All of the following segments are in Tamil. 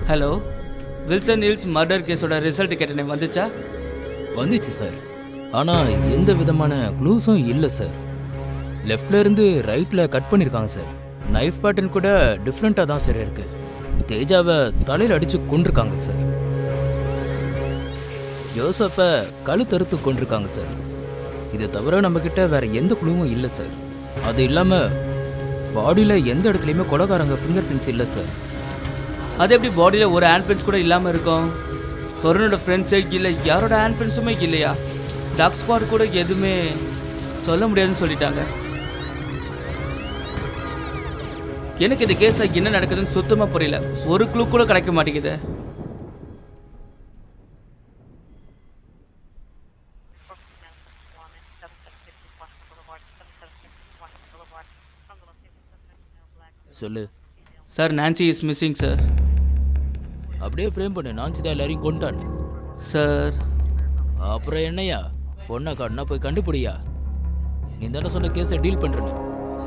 ஹலோ, வில்சன் ஹில்ஸ் மர்டர் கேஸோட ரிசல்ட் கேட்டேனே, வந்துச்சா? வந்துச்சு சார். ஆனால் எந்த விதமான க்ளூஸும் இல்லை சார். லெஃப்ட்ல இருந்து ரைட்டில் கட் பண்ணியிருக்காங்க சார். நைஃப் பேட்டர்ன் கூட டிஃப்ரெண்ட்டாக தான் சார் இருக்கு. தேஜாவை தலையில் அடித்து கொண்டிருக்காங்க சார். ஜோசப்பை கழுத்தறுத்து கொண்டிருக்காங்க சார். இதை தவிர நம்மக்கிட்ட வேற எந்த க்ளூவும் இல்லை சார். அது இல்லாமல் பாடியில் எந்த இடத்துலையுமே கொலைகாரங்க ஃபிங்கர் பிரிண்ட்ஸ் இல்லை சார். அது எப்படி பாடியில் ஒரு ஹேண்ட் பிரிண்ட்ஸ் கூட இல்லாமல் இருக்கும்? வருணோட ஃப்ரெண்ட்ஸே இல்லை, யாரோட ஹேண்ட் பிரிண்ட்ஸுமே இல்லையா? டாக் ஸ்குவாட் கூட எதுவுமே சொல்ல முடியாதுன்னு சொல்லிட்டாங்க. எனக்கு இந்த கேஸில் என்ன நடக்குதுன்னு சுத்தமாக புரியல. ஒரு க்ளூ கூட கிடைக்க மாட்டேங்குது. சொல்லு sir, Nancy is missing sir. அப்படியே ஃப்ரேம் பண்ணு. நான்சி தான் எல்லாரையும் கொண்டான்னு சார். அப்புறம் என்னையா பொண்ணை காட்டினா போய் கண்டுபிடியா? நீ தானே சொன்ன கேஸை டீல் பண்ணுறேன்னு.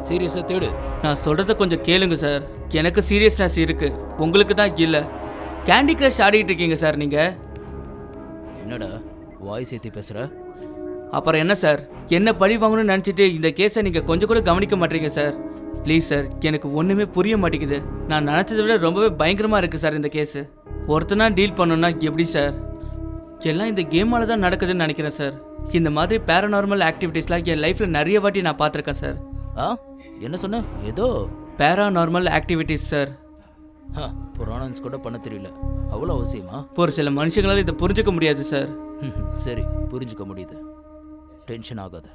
சீரியஸாக தேடு. நான் சொல்கிறத கொஞ்சம் கேளுங்க சார். எனக்கு சீரியஸ்னஸ் இருக்குது, உங்களுக்கு தான் இல்லை. கேண்டி கிரஷ் ஆடிட்டு இருக்கீங்க சார் நீங்கள். என்னடா வாய்ஸ் ஏற்றி பேசுகிற? அப்புறம் என்ன சார், என்ன பழி வாங்கணும்னு நினச்சிட்டு இந்த கேஸை நீங்கள் கொஞ்சம் கூட கவனிக்க மாட்டீங்க சார். ப்ளீஸ் சார், எனக்கு ஒன்றுமே புரிய மாட்டேங்குது. நான் நினச்சதை விட ரொம்பவே பயங்கரமாக இருக்குது சார் இந்த கேஸு. ஒருத்தனா டீல் பண்ணணுன்னா எப்படி சார்? எல்லாம் இந்த கேமால் தான் நடக்குதுன்னு நினைக்கிறேன் சார். இந்த மாதிரி பேராநார்மல் ஆக்டிவிட்டீஸ்லாம் என் லைஃப்பில் நிறைய வாட்டி நான் பார்த்துருக்கேன் சார். என்ன சொன்ன? ஏதோ பேராநார்மல் ஆக்டிவிட்டீஸ் சார். புராணன்ஸ் கூட பண்ண தெரியல, அவ்வளோ அவசியமா? ஒரு சில மனுஷங்களால் இதை புரிஞ்சுக்க முடியாது சார். சரி, புரிஞ்சுக்க முடியுது. டென்ஷன் ஆகாத.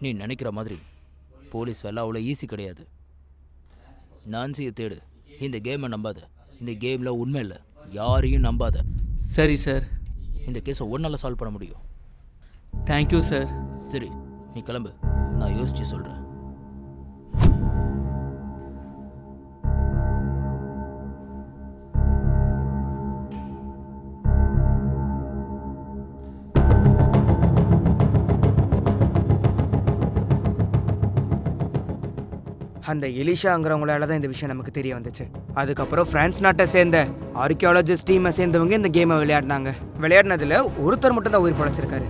நீ நினைக்கிற மாதிரி போலீஸ் வேலை அவ்வளோ ஈஸி கிடையாது. நான்சியை தேடு. இந்த கேமை நம்பாத. இந்த கேமில் உண்மை இல்லை, யாரையும் நம்பாத. சரி சார். இந்த கேஸை ஒன்றால் சால்வ் பண்ண முடியும். Thank you sir. சரி, நீ கிளம்பு, நான் யோசிச்சு சொல்கிறேன். அந்த எலிஷாங்கிறவங்களால தான் இந்த விஷயம் நமக்கு தெரிய வந்துச்சு. அதுக்கப்புறம் பிரான்ஸ் நாட்டை சேர்ந்த ஆர்கியாலஜிஸ்ட் டீமை சேர்ந்தவங்க இந்த கேமை விளையாடினதுல ஒருத்தர் மட்டும் தான் உயிர் பழைச்சிருக்காரு.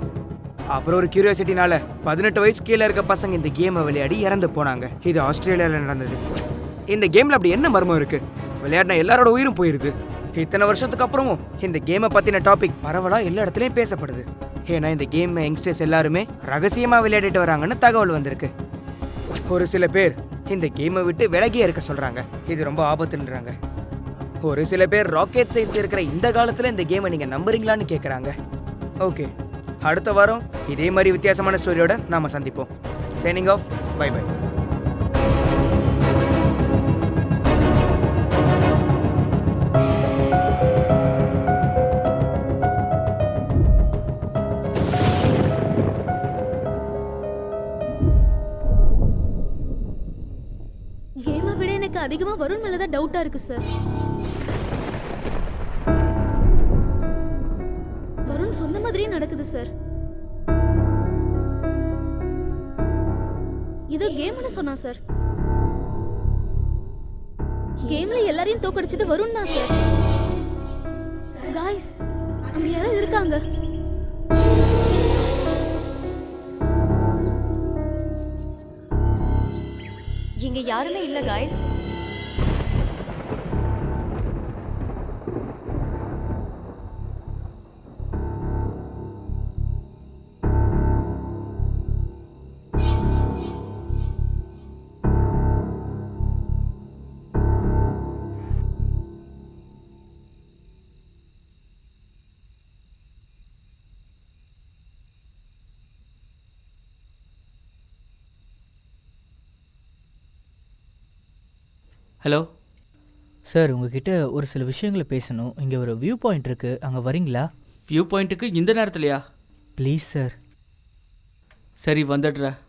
அப்புறம் ஒரு கியூரியாசிட்டினால 18 வயசு கீழே இருக்க பசங்க இந்த கேமை விளையாடி இறந்து போனாங்க. இது ஆஸ்திரேலியாவில் நடந்தது. இந்த கேமில் அப்படி என்ன மர்மம் இருக்கு? விளையாடின எல்லாரோட உயிரும் போயிருது. இத்தனை வருஷத்துக்கு அப்புறமும் இந்த கேமை பற்றின டாபிக் பரவலாக எல்லா இடத்துலையும் பேசப்படுது. ஏன்னா இந்த கேமை யங்ஸ்டர்ஸ் எல்லாருமே ரகசியமாக விளையாடிட்டு வராங்கன்னு தகவல் வந்திருக்கு. ஒரு சில பேர் இந்த கேமை விட்டு விலகியே இருக்க சொல்றாங்க. இது ரொம்ப ஆபத்துன்றாங்க. ஒரு சில பேர் ராக்கெட் சயின்ஸ் இருக்கிற இந்த காலத்துல இந்த கேமை நீங்க நம்புறீங்களான்னு கேட்குறாங்க. ஓகே, அடுத்த வாரம் இதே மாதிரி வித்தியாசமான ஸ்டோரியோட நாம சந்திப்போம். Signing off. Bye bye. அதிகமா வருண் மேல தான் டவுட்டா இருக்கு சார். வருண் சொன்ன மாதிரியே நடக்குது சார். இது கேம்னு சொன்னா சார். கேம்ல எல்லாரையும் தோக்கடிச்சது வருண் தான் சார். गाइस, அங்க யாரோ இருக்காங்க. இங்க யாருமே இல்ல गाइस. ஹலோ சார், உங்ககிட்ட ஒரு சில விஷயங்களை பேசணும். இங்கே ஒரு வியூ பாயிண்ட் இருக்குது, அங்கே வரீங்களா? வியூ பாயிண்ட்டுக்கு இந்த நேரத்துலையா? Please sir. சரி, வந்துடுறேன்.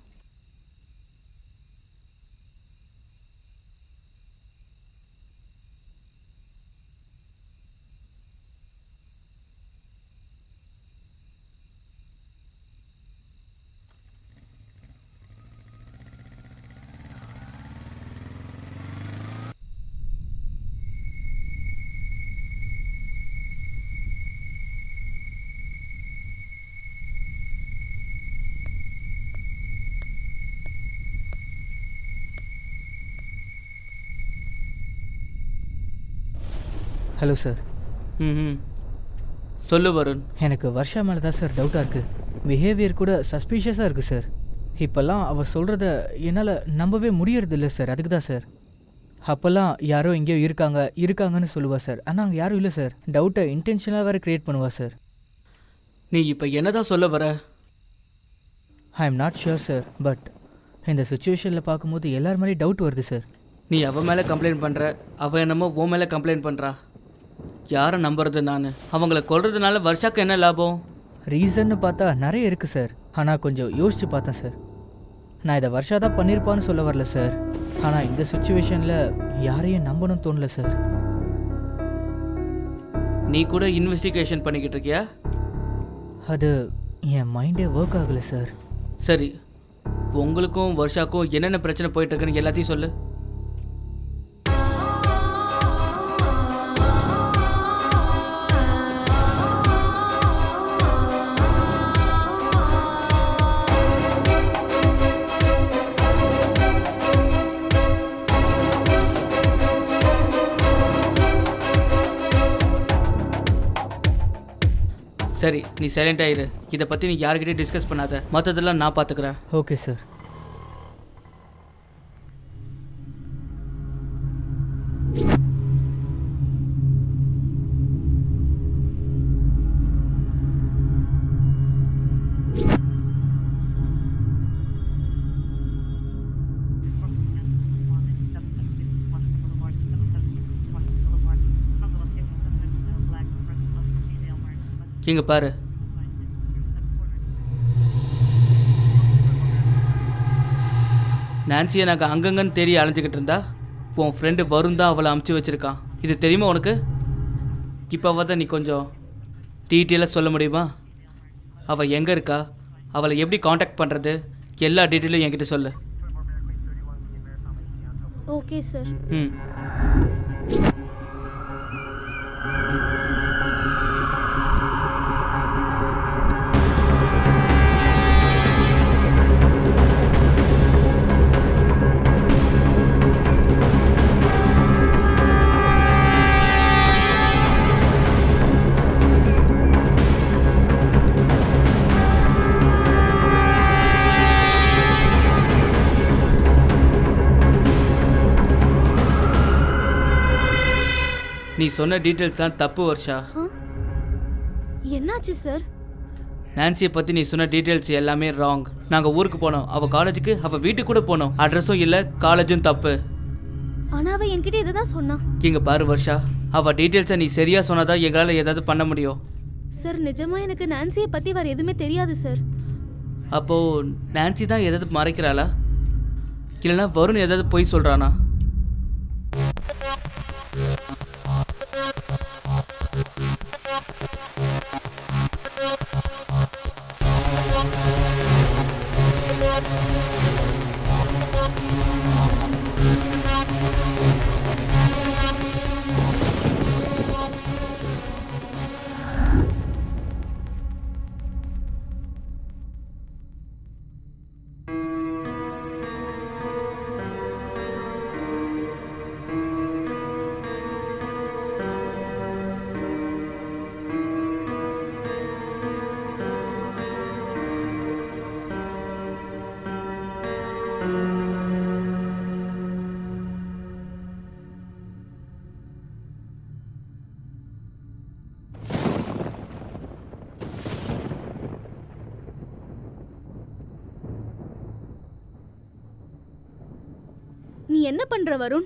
Hello sir. ம் சொல்லு வருண். எனக்கு வர்ஷா மேலே தான் சார் டவுட்டாக இருக்குது. பிஹேவியர் கூட சஸ்பீஷியஸாக இருக்குது சார். இப்போல்லாம் அவள் சொல்கிறத என்னால் நம்பவே முடியறதில்ல சார். அதுக்கு தான் சார். அப்போல்லாம் யாரோ எங்கேயோ இருக்காங்கன்னு சொல்லுவா சார். ஆனால் அங்கே யாரும் இல்லை சார். டவுட்டை இன்டென்ஷனாக வேறு க்ரியேட் பண்ணுவா சார். நீ இப்போ என்னதான் சொல்ல வர? I am not sure sir. But இந்த சுச்சுவேஷனில் பார்க்கும்போது எல்லார் மேலேயும் டவுட் வருது சார். நீ அவன் மேலே கம்ப்ளைண்ட் பண்ணுற, அவன் என்னமோ உன் மேலே கம்ப்ளைண்ட் பண்ணுறா. யாரை நம்புறது நான்? அவங்கள கொல்றதுனால வர்ஷாக்கு என்ன லாபம்? ரீசன்னு பார்த்தா நிறைய இருக்குது சார். ஆனால் கொஞ்சம் யோசித்து பார்த்தேன் சார். நான் இதை வர்ஷா தான் பண்ணியிருப்பான்னு சொல்ல வரல சார். ஆனால் இந்த சுச்சுவேஷனில் யாரையும் நம்பணும்னு தோணல சார். நீ கூட இன்வெஸ்டிகேஷன் பண்ணிக்கிட்டு இருக்கியா? அது என் மைண்டே ஒர்க் ஆகலை சார். சரி, உங்களுக்கும் வர்ஷாக்கும் என்னென்ன பிரச்சனை போயிட்டு இருக்குன்னு எல்லாத்தையும் சொல்லு. சரி, நீ சைலண்ட் ஆயிரு. இதை பற்றி நீ யார்கிட்டயும் டிஸ்கஸ் பண்ணாத. மற்றதெல்லாம் நான் பார்த்துக்கிறேன். Okay sir. இங்கே பாரு, நான்சியை நாங்கள் அங்கங்கன்னு தேடி அலைஞ்சிக்கிட்டு இருந்தா உன் ஃப்ரெண்டு வருண் தான் அவளை அமுச்சு வச்சுருக்கான். இது தெரியுமா உனக்கு? இப்போ தான் நீ கொஞ்சம் டீட்டெயிலாக சொல்ல முடியுமா? அவள் எங்கே இருக்கா, அவளை எப்படி காண்டாக்ட் பண்ணுறது, எல்லா டீட்டெயிலும் என்கிட்ட சொல்லு. Okay sir. ம் நீ சொன்ன டீட்டெயில்ஸ் தான் தப்பு வர்ஷா. என்னாச்சு சார்? நான்சியை பற்றி நீ சொன்ன டீட்டெயில்ஸ் எல்லாமே ராங். நாங்கள் ஊருக்கு போனோம், அவள் காலேஜுக்கு, அவள் வீட்டுக்கு கூட போனோம். அட்ரஸும் இல்லை, காலேஜும் தப்பு. ஆனா அவ என்கிட்ட இதை தான் சொன்னா. இங்கே பாரு வர்ஷா, அவள் டீட்டெயில்ஸை நீ சரியாக சொன்னாதான் எங்களால் ஏதாவது பண்ண முடியும். சார் நிஜமா எனக்கு நான்சியை பத்தி வேற எதுவுமே தெரியாது சார். அப்போது நான்சி தான் ஏதாவது மறைக்கிறாளா, இல்லைனா வருண் ஏதாவது பொய் சொல்கிறானா? நீ என்ன பண்ற வருண்?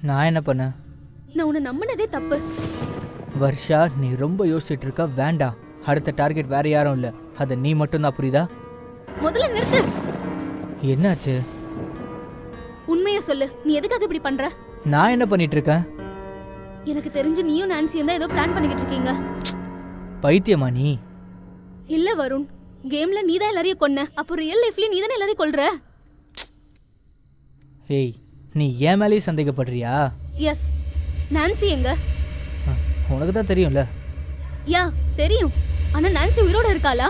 நான் என்ன பண்ணேன்? நான் உன்னை நம்பினதே தப்பு. வர்ஷா, நீ ரொம்ப யோசிச்சுட்டு இருக்க. வேண்டாம். அடுத்த டார்கெட் வேற யாரும் இல்லை, அது நீ மட்டும்தான். புரியுதா? முதல்ல நிறுத்து. என்னாச்சு? உண்மையை சொல்லு. நீ எதுக்காக இப்படி பண்ற? நான் என்ன பண்ணிட்டு இருக்கேன்? எனக்கு தெரிஞ்சு நீயும் நான்சியும் தான் ஏதோ பிளான் பண்ணிக்கிட்டு இருக்கீங்க. பைத்தியமா நீ? இல்ல வருண், கேம்ல நீ தான் எல்லாரையும் கொன்ன. அப்போ ரியல் லைஃப்லயும் நீ தானே எல்லாரையும் கொல்ற. ஏய், நீ ஏன் மேலேயே சந்தேகப்படுறியா? எஸ். நான்சி எங்க? உனக்கு தான் தெரியும்ல. யா தெரியும். ஆனா நான்சி உயிரோட இருக்காளா?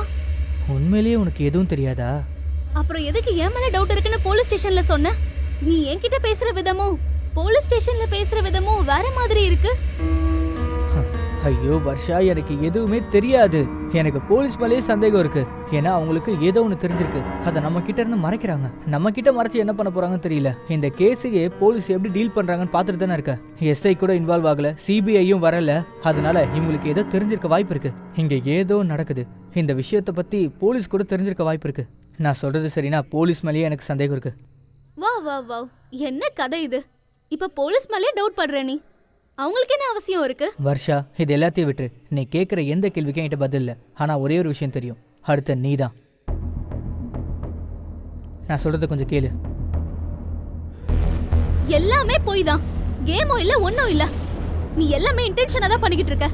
உண்மையிலேயே உனக்கு எதுவும் தெரியாதா? அப்புறம் எதுக்கு என் மேல டவுட் இருக்குன்னு போலீஸ் ஸ்டேஷன்ல சொன்ன? நீ என்கிட்ட பேசுற விதமும் போலீஸ் ஸ்டேஷன்ல பேசுற விதமும் வேற மாதிரி இருக்கு. ஐயோ வர்ஷா, எனக்கு எதுவுமே தெரியாது. எனக்கு போலீஸ் மேலேயே சந்தேகம் இருக்கு. ஏன்னா அவங்களுக்கு ஏதோ ஒன்று தெரிஞ்சிருக்கு. அதை நம்ம கிட்ட இருந்து மறைக்கிறாங்க. நம்ம கிட்ட மறைச்சு என்ன பண்ண போறாங்கன்னு தெரியல. இந்த கேஸையே போலீஸ் எப்படி டீல் பண்றாங்கன்னு பார்த்துட்டு தானே இருக்க. எஸ்ஐ கூட இன்வால்வ் ஆகல, சிபிஐயும் வரல. அதனால இவங்களுக்கு ஏதோ தெரிஞ்சிருக்க வாய்ப்பு இருக்கு. இங்க ஏதோ நடக்குது. இந்த விஷயத்தை பத்தி போலீஸ் கூட தெரிஞ்சிருக்க வாய்ப்பு இருக்கு. நான் சொல்றது சரினா, போலீஸ் மேலேயே எனக்கு சந்தேகம் இருக்கு. வா வா வா, என்ன கதை இது? இப்ப போலீஸ் மேலே டவுட் பண்ற நீ? அவங்களுக்கு என்ன அவசியம் இருக்கு? வர்ஷா, இது எல்லாத்தையும் விட்டு நீ கேட்குற எந்த கேள்விக்கும் என்கிட்ட பதில் இல்லை. ஆனால் ஒரே ஒரு விஷயம் தெரியும், அடுத்த நீ தான். நான் சொல்கிறத கொஞ்சம் கேளு. எல்லாமே போய் தான். கேமும் இல்லை, ஒன்றும் இல்லை. நீ எல்லாமே இன்டென்ஷனாக தான் பண்ணிக்கிட்டு இருக்க.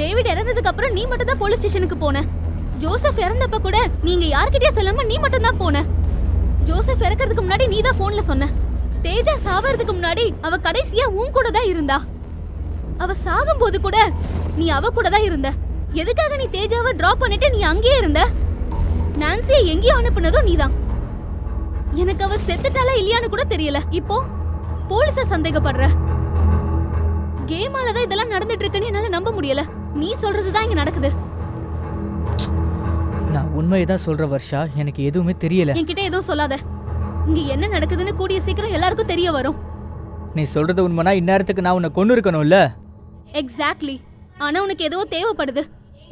டேவிட் இறந்ததுக்கு அப்புறம் நீ மட்டும் தான் போலீஸ் ஸ்டேஷனுக்கு போன. ஜோசப் இறந்தப்ப கூட நீங்க யார்கிட்டயும் சொல்லாம நீ மட்டும் தான் போன. ஜோசப் இறக்கிறதுக்கு முன்னாடி நீ தான் ஃபோன்ல சொன்ன. தேஜா சாவறதுக்கு முன்னாடி அவ கடைசியா உன் கூட தான் இருந்தா. அவ சாகும்போது கூட நீ அவ கூட தான் இருந்த. எதுக்காக நீ தேஜாவை டிராப் பண்ணிட்டு நீ அங்கேயே இருந்த? நான்சியை எங்கேயோ அனுப்புனதும் நீதான். எனக்கு அவ செத்துட்டாளா இல்லையான்னு கூட தெரியல. இப்போ போலீஸ சந்தேகப்படுற. கேமால தான் இதெல்லாம் நடந்துட்டு இருக்குன்னு என்னால நம்ப முடியல. நீ சொல்றதுதான் இங்க நடக்குது. நான் உண்மையை தான் சொல்ற வர்ஷா, எனக்கு எதுவுமே தெரியல. என்கிட்ட எதுவும் சொல்லாத. இங்க என்ன நடக்குதுன்னு கூடிய சீக்கிரம் எல்லாருக்கும் தெரிய வரும். நீ சொல்றது உண்மைனா இந்நேரத்துக்கு நான் உன்னை கொண்டு இருக்கணும்ல. எக்ஸாக்ட்லி. ஆனா உனக்கு ஏதோ தேவைப்படுது.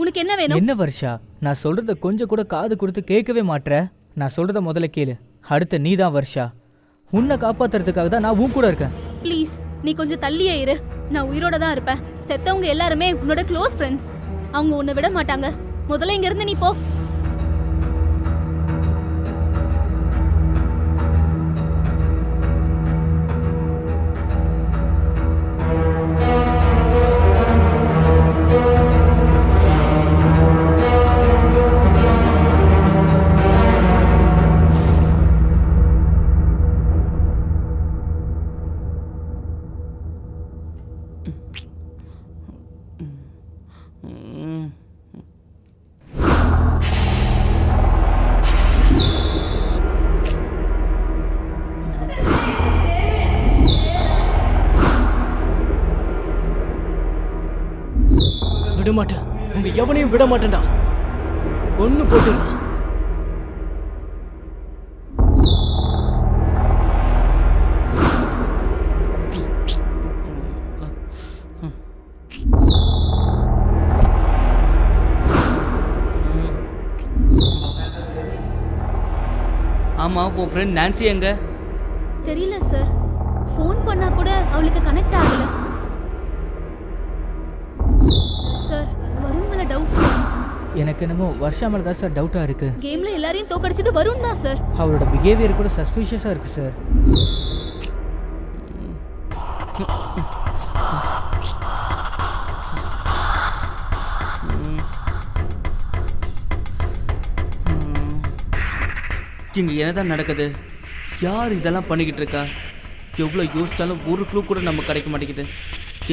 உனக்கு என்ன வேணும்? என்ன வர்ஷா, நான் சொல்றத கொஞ்சம் கூட காது கொடுத்து கேட்கவே மாட்ற. நான் சொல்றத முதல்ல கேளு. அடுத்த நீ தான் வர்ஷா. உன்னை காப்பாத்துறதுக்காக தான் நான் உன் கூட இருக்கேன். ப்ளீஸ், நீ கொஞ்சம் தள்ளியே இரு. நான் உயிரோட தான் இருப்பேன். செத்தவங்க எல்லாருமே உன்னோட க்ளோஸ் ஃப்ரெண்ட்ஸ். அவங்க உன்னை விட மாட்டாங்க. முதல்ல இங்க இருந்து நீ போ. விட மாட்டேன். உங்க எவனையும் விட மாட்டேன்டா. ஒன்னு போட்டுடுறான். ஆமா, உன் ஃப்ரெண்ட் நான்சி எங்க? தெரியல சார். ஃபோன் பண்ணா கூட அவளுக்கு கனெக்ட் ஆகல. சார், வருண் மேல டவுட் சார். எனக்கு என்னமோ வர்ஷா மேல தான் சார் டவுட்டா இருக்கு. கேம்ல எல்லாரையும் தோக்கடிச்சது வருண் தான் சார். அவரோட பிஹேவியர் கூட சஸ்பீஷியஸா இருக்கு சார். இங்க என்னதான் நடக்குது? யார் இதெல்லாம் பண்ணிக்கிட்டு இருக்கா? எவ்வளோ யோசிச்சாலும் ஒரு க்ளூ கூட நம்ம கிடைக்க மாட்டேங்குது.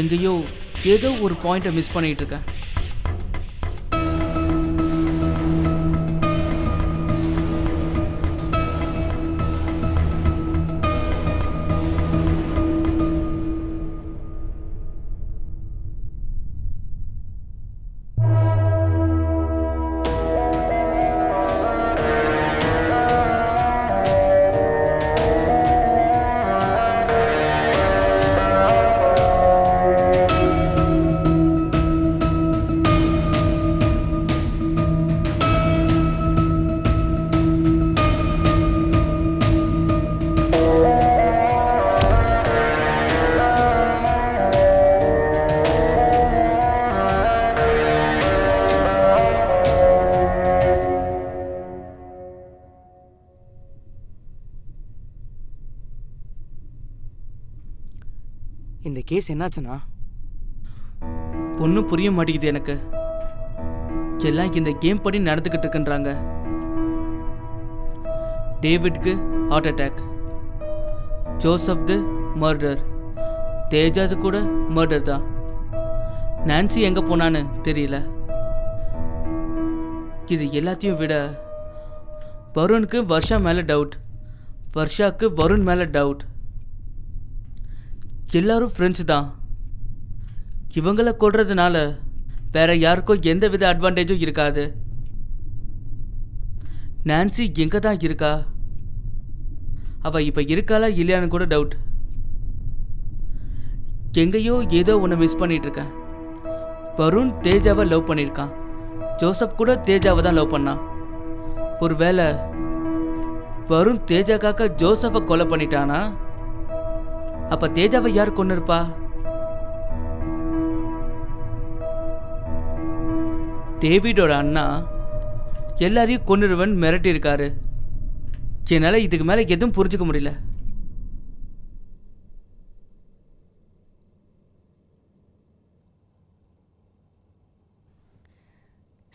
எங்கேயோ ஏதோ ஒரு பாயிண்ட்டை மிஸ் பண்ணிக்கிட்டு இருக்கேன். இந்த கேஸ் என்னாச்சுன்னா? ஒன்றும் புரிய மாட்டேங்குது எனக்கு. எல்லாம் இந்த கேம் படி நடந்துக்கிட்டு இருக்குன்றாங்க. டேவிட்க்கு ஹார்ட் அட்டாக், ஜோசப்து மர்டர், தேஜாது கூட மர்டர் தான். நான்சி எங்கே போனான்னு தெரியல. இது எல்லாத்தையும் விட வருணுக்கு வர்ஷா மேலே டவுட், வர்ஷாக்கு வருண் மேலே டவுட். எல்லாரும் ஃப்ரெண்ட்ஸ் தான். இவங்களை கொல்றதுனால வேற யாருக்கும் எந்த வித அட்வான்டேஜும் இருக்காது. நான்சி எங்கே தான் இருக்கா? அவள் இப்போ இருக்காளா இல்லையான்னு கூட டவுட். எங்கேயோ ஏதோ ஒன்று மிஸ் பண்ணிட்டு இருக்கேன். வருண் தேஜாவை லவ் பண்ணியிருக்கான். ஜோசப் கூட தேஜாவை தான் லவ் பண்ணான். ஒருவேளை வருண் தேஜாக்காக ஜோசப்பை கொலை பண்ணிட்டானா? அப்போ தேஜாவை யார் கொண்டு இருப்பா? டேவிடோட அண்ணா எல்லாரையும் கொன்னுருவன் மிரட்டி இருக்காரு. என்னால் இதுக்கு மேலே எதுவும் புரிஞ்சுக்க முடியல.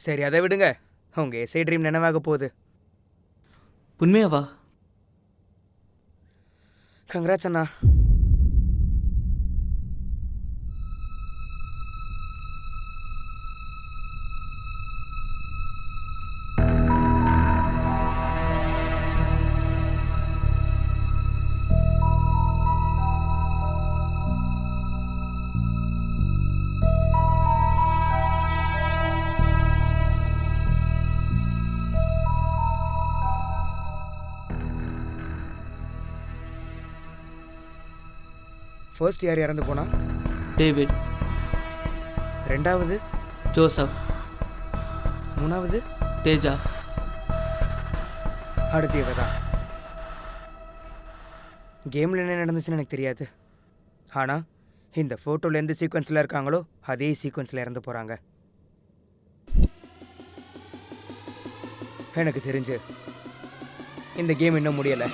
சரி அதை விடுங்க, உங்கள் எஸ்ஐ ட்ரீம் நினைவாக போகுது. உண்மையாவா? கங்க்ராட்ஸ் அண்ணா. ஃபர்ஸ்ட் யார் இறந்து போனா? டேவிட். ரெண்டாவது ஜோசப். மூணாவது தேஜா. அடுத்து இவ தான். கேமில் என்ன நடந்துச்சுன்னு எனக்கு தெரியாது. ஆனால் இந்த ஃபோட்டோவில் எந்த சீக்வன்ஸில் இருக்காங்களோ அதே சீக்வன்ஸில் இறந்து போகிறாங்க. எனக்கு தெரிஞ்சு இந்த கேம் இன்னும் முடியலை.